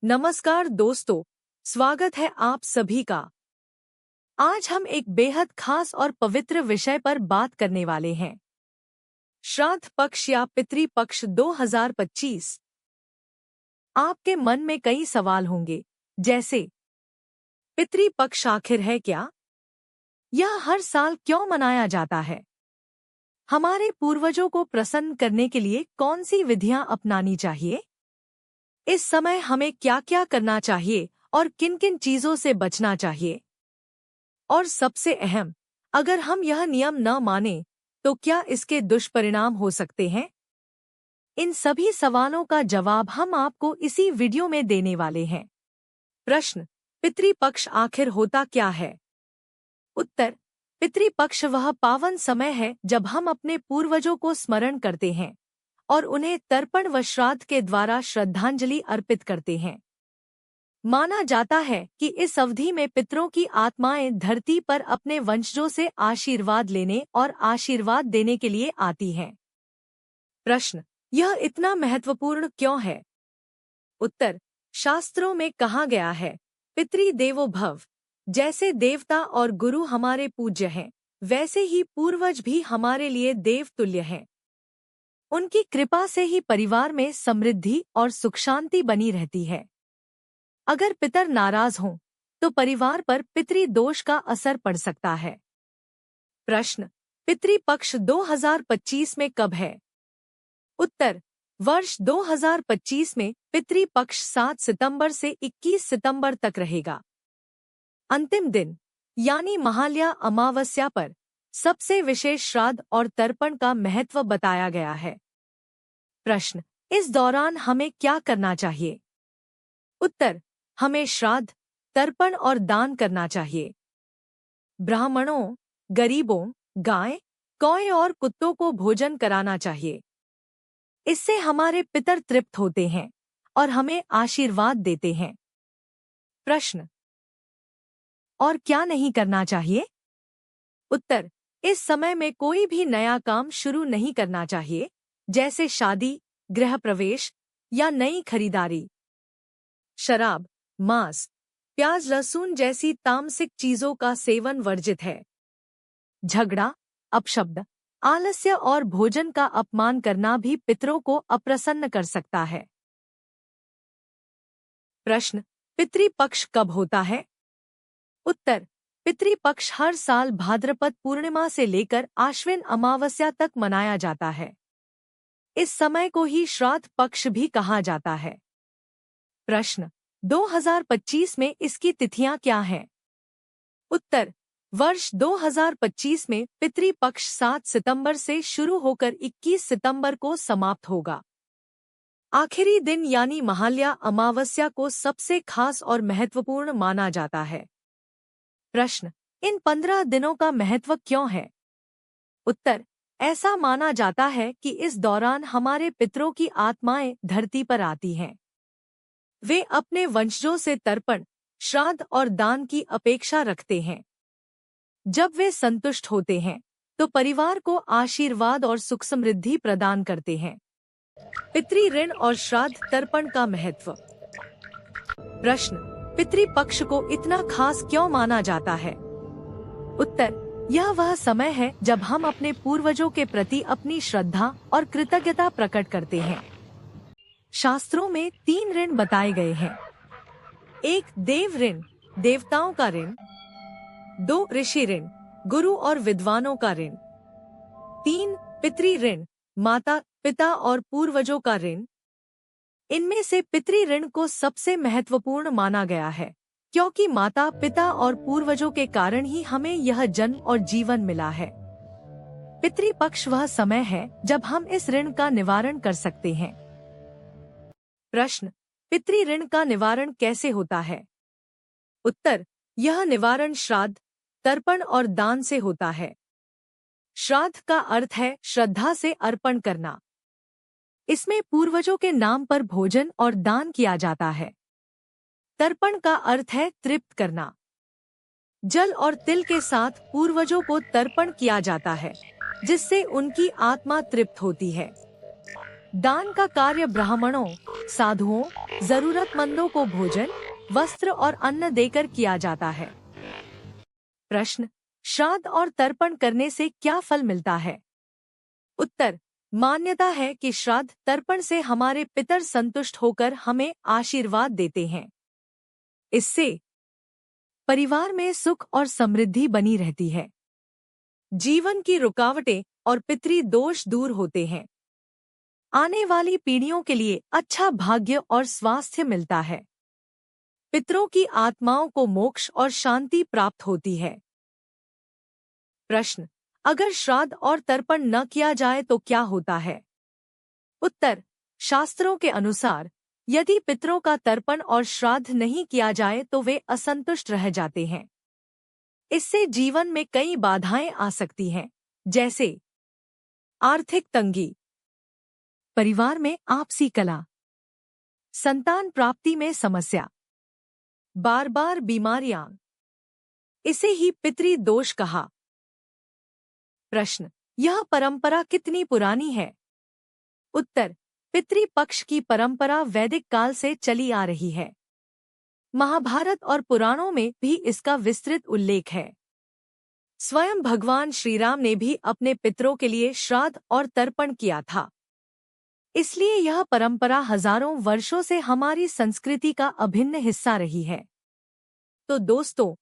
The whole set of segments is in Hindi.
नमस्कार दोस्तों, स्वागत है आप सभी का। आज हम एक बेहद खास और पवित्र विषय पर बात करने वाले हैं। श्राद्ध पक्ष या पितृ पक्ष 2025। आपके मन में कई सवाल होंगे, जैसे पितृ पक्ष आखिर है क्या? यह हर साल क्यों मनाया जाता है? हमारे पूर्वजों को प्रसन्न करने के लिए कौन सी विधियां अपनानी चाहिए? इस समय हमें क्या क्या करना चाहिए और किन किन चीजों से बचना चाहिए? और सबसे अहम, अगर हम यह नियम न माने तो क्या इसके दुष्परिणाम हो सकते हैं? इन सभी सवालों का जवाब हम आपको इसी वीडियो में देने वाले हैं। प्रश्न: पितृपक्ष आखिर होता क्या है? उत्तर: पितृपक्ष वह पावन समय है जब हम अपने पूर्वजों को स्मरण करते हैं और उन्हें तर्पण व श्राद्ध के द्वारा श्रद्धांजलि अर्पित करते हैं। माना जाता है कि इस अवधि में पितरों की आत्माएं धरती पर अपने वंशजों से आशीर्वाद लेने और आशीर्वाद देने के लिए आती हैं। प्रश्न: यह इतना महत्वपूर्ण क्यों है? उत्तर: शास्त्रों में कहा गया है, पितृदेवो भव। जैसे देवता और गुरु हमारे पूज्य हैं, वैसे ही पूर्वज भी हमारे लिए देव तुल्य हैं। उनकी कृपा से ही परिवार में समृद्धि और सुख शांति बनी रहती है। अगर पितर नाराज हों तो परिवार पर पितृदोष का असर पड़ सकता है। प्रश्न: पितृपक्ष 2025 में कब है? उत्तर: वर्ष 2025 में पितृपक्ष 7 सितंबर से 21 सितंबर तक रहेगा। अंतिम दिन यानी महालया अमावस्या पर सबसे विशेष श्राद्ध और तर्पण का महत्व बताया गया है। प्रश्न: इस दौरान हमें क्या करना चाहिए? उत्तर: हमें श्राद्ध, तर्पण और दान करना चाहिए। ब्राह्मणों, गरीबों, गाय, कौए और कुत्तों को भोजन कराना चाहिए। इससे हमारे पितर तृप्त होते हैं और हमें आशीर्वाद देते हैं। प्रश्न: और क्या नहीं करना चाहिए? उत्तर: इस समय में कोई भी नया काम शुरू नहीं करना चाहिए, जैसे शादी, गृह प्रवेश या नई खरीदारी। शराब, मांस, प्याज, लहसुन जैसी तामसिक चीजों का सेवन वर्जित है। झगड़ा, अपशब्द, आलस्य और भोजन का अपमान करना भी पितरों को अप्रसन्न कर सकता है। प्रश्न: पितृपक्ष कब होता है? उत्तर: पितृपक्ष हर साल भाद्रपद पूर्णिमा से लेकर आश्विन अमावस्या तक मनाया जाता है। इस समय को ही श्राद्ध पक्ष भी कहा जाता है। प्रश्न: 2025 में इसकी तिथियां क्या हैं? उत्तर: वर्ष 2025 में पितृपक्ष 7 सितंबर से शुरू होकर 21 सितंबर को समाप्त होगा। आखिरी दिन यानी महालया अमावस्या को सबसे खास और महत्वपूर्ण माना जाता है। प्रश्न: इन 15 दिनों का महत्व क्यों है? उत्तर: ऐसा माना जाता है कि इस दौरान हमारे पितरों की आत्माएं धरती पर आती हैं। वे अपने वंशजों से तर्पण, श्राद्ध और दान की अपेक्षा रखते हैं। जब वे संतुष्ट होते हैं तो परिवार को आशीर्वाद और सुख समृद्धि प्रदान करते हैं। पितृ ऋण और श्राद्ध तर्पण का महत्व। प्रश्न: पितृपक्ष को इतना खास क्यों माना जाता है? उत्तर: यह वह समय है जब हम अपने पूर्वजों के प्रति अपनी श्रद्धा और कृतज्ञता प्रकट करते हैं। शास्त्रों में 3 ऋण बताए गए हैं। 1 देव ऋण, देवताओं का ऋण। 2 ऋषि ऋण, गुरु और विद्वानों का ऋण। 3 पितृ ऋण, माता, पिता और पूर्वजों का ऋण। इनमें से पितृ ऋण को सबसे महत्वपूर्ण माना गया है, क्योंकि माता, पिता और पूर्वजों के कारण ही हमें यह जन्म और जीवन मिला है। पितृपक्ष वह समय है जब हम इस ऋण का निवारण कर सकते हैं। प्रश्न: पितृ ऋण का निवारण कैसे होता है? उत्तर: यह निवारण श्राद्ध, तर्पण और दान से होता है। श्राद्ध का अर्थ है श्रद्धा से अर्पण करना। इसमें पूर्वजों के नाम पर भोजन और दान किया जाता है। तर्पण का अर्थ है तृप्त करना। जल और तिल के साथ पूर्वजों को तर्पण किया जाता है, जिससे उनकी आत्मा तृप्त होती है। दान का कार्य ब्राह्मणों, साधुओं, जरूरतमंदों को भोजन, वस्त्र और अन्न देकर किया जाता है। प्रश्न, श्राद्ध और तर्पण करने से क्या फल मिलता है? उत्तर, मान्यता है कि श्राद्ध तर्पण से हमारे पितर संतुष्ट होकर हमें आशीर्वाद देते हैं। इससे परिवार में सुख और समृद्धि बनी रहती है, जीवन की रुकावटें और पितृ दोष दूर होते हैं, आने वाली पीढ़ियों के लिए अच्छा भाग्य और स्वास्थ्य मिलता है, पितरों की आत्माओं को मोक्ष और शांति प्राप्त होती है। प्रश्न, अगर श्राद्ध और तर्पण न किया जाए तो क्या होता है? उत्तर, शास्त्रों के अनुसार यदि पितरों का तर्पण और श्राद्ध नहीं किया जाए तो वे असंतुष्ट रह जाते हैं। इससे जीवन में कई बाधाएं आ सकती हैं, जैसे आर्थिक तंगी, परिवार में आपसी कलह, संतान प्राप्ति में समस्या, बार बार बीमारियां। इसे ही पितृ दोष कहा। प्रश्न, यह परंपरा कितनी पुरानी है? उत्तर, पितृ पक्ष की परंपरा वैदिक काल से चली आ रही है। महाभारत और पुराणों में भी इसका विस्तृत उल्लेख है। स्वयं भगवान श्रीराम ने भी अपने पितरों के लिए श्राद्ध और तर्पण किया था। इसलिए यह परंपरा हजारों वर्षों से हमारी संस्कृति का अभिन्न हिस्सा रही है। तो दोस्तों,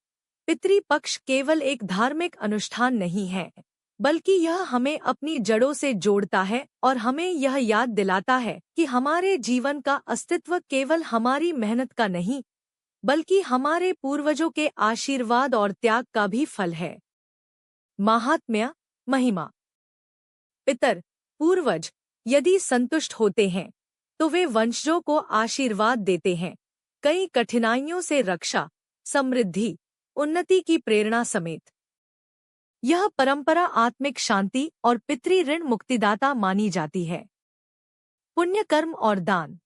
पितृ पक्ष केवल एक धार्मिक अनुष्ठान नहीं है, बल्कि यह हमें अपनी जड़ों से जोड़ता है और हमें यह याद दिलाता है कि हमारे जीवन का अस्तित्व केवल हमारी मेहनत का नहीं, बल्कि हमारे पूर्वजों के आशीर्वाद और त्याग का भी फल है। महात्म्य, महिमा। पितर, पूर्वज यदि संतुष्ट होते हैं तो वे वंशजों को आशीर्वाद देते हैं, कई कठिनाइयों से रक्षा, समृद्धि, उन्नति की प्रेरणा समेत। यह परंपरा आत्मिक शांति और पितृ ऋण मुक्तिदाता मानी जाती है। पुण्य कर्म और दान।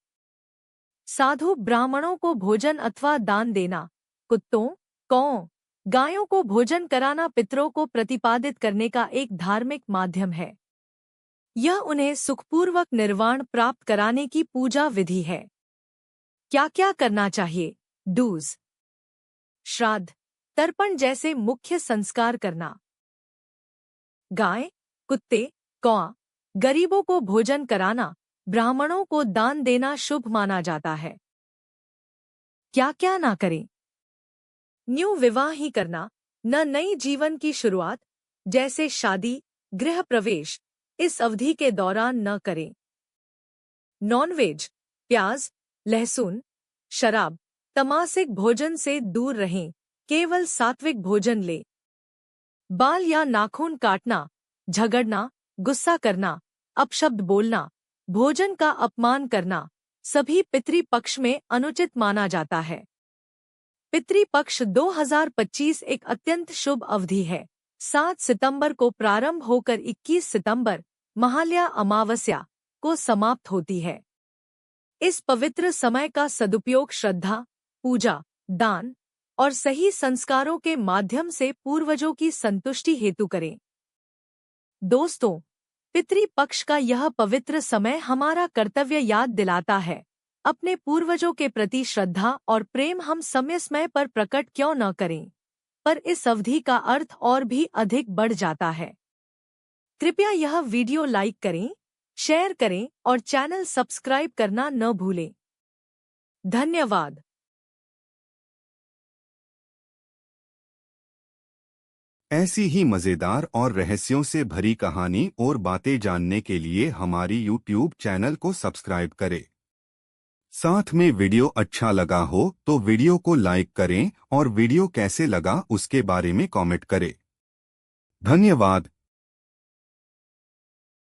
साधु ब्राह्मणों को भोजन अथवा दान देना, कुत्तों, कौओं, गायों को भोजन कराना पितरों को प्रतिपादित करने का एक धार्मिक माध्यम है। यह उन्हें सुखपूर्वक निर्वाण प्राप्त कराने की पूजा विधि है। क्या क्या करना चाहिए? डूज। श्राद्ध, तर्पण जैसे मुख्य संस्कार करना। गाय, कुत्ते, कौआ, गरीबों को भोजन कराना, ब्राह्मणों को दान देना शुभ माना जाता है। क्या क्या ना करें? न्यू विवाह ही करना, न नई जीवन की शुरुआत जैसे शादी, गृह प्रवेश इस अवधि के दौरान न करें। नॉनवेज, प्याज, लहसुन, शराब, तमासिक भोजन से दूर रहें, केवल सात्विक भोजन लें। बाल या नाखून काटना, झगड़ना, गुस्सा करना, अपशब्द बोलना, भोजन का अपमान करना सभी पितृ पक्ष में अनुचित माना जाता है। पितृ पक्ष 2025 एक अत्यंत शुभ अवधि है। 7 सितंबर को प्रारंभ होकर 21 सितंबर, महालया अमावस्या, को समाप्त होती है। इस पवित्र समय का सदुपयोग श्रद्धा, पूजा, दान और सही संस्कारों के माध्यम से पूर्वजों की संतुष्टि हेतु करें। दोस्तों, पितृ पक्ष का यह पवित्र समय हमारा कर्तव्य याद दिलाता है। अपने पूर्वजों के प्रति श्रद्धा और प्रेम हम समय समय पर प्रकट क्यों न करें, पर इस अवधि का अर्थ और भी अधिक बढ़ जाता है। कृपया यह वीडियो लाइक करें, शेयर करें और चैनल सब्सक्राइब करना न भूलें। धन्यवाद। ऐसी ही मजेदार और रहस्यों से भरी कहानी और बातें जानने के लिए हमारी YouTube चैनल को सब्सक्राइब करें। साथ में वीडियो अच्छा लगा हो तो वीडियो को लाइक करें और वीडियो कैसे लगा उसके बारे में कमेंट करें। धन्यवाद।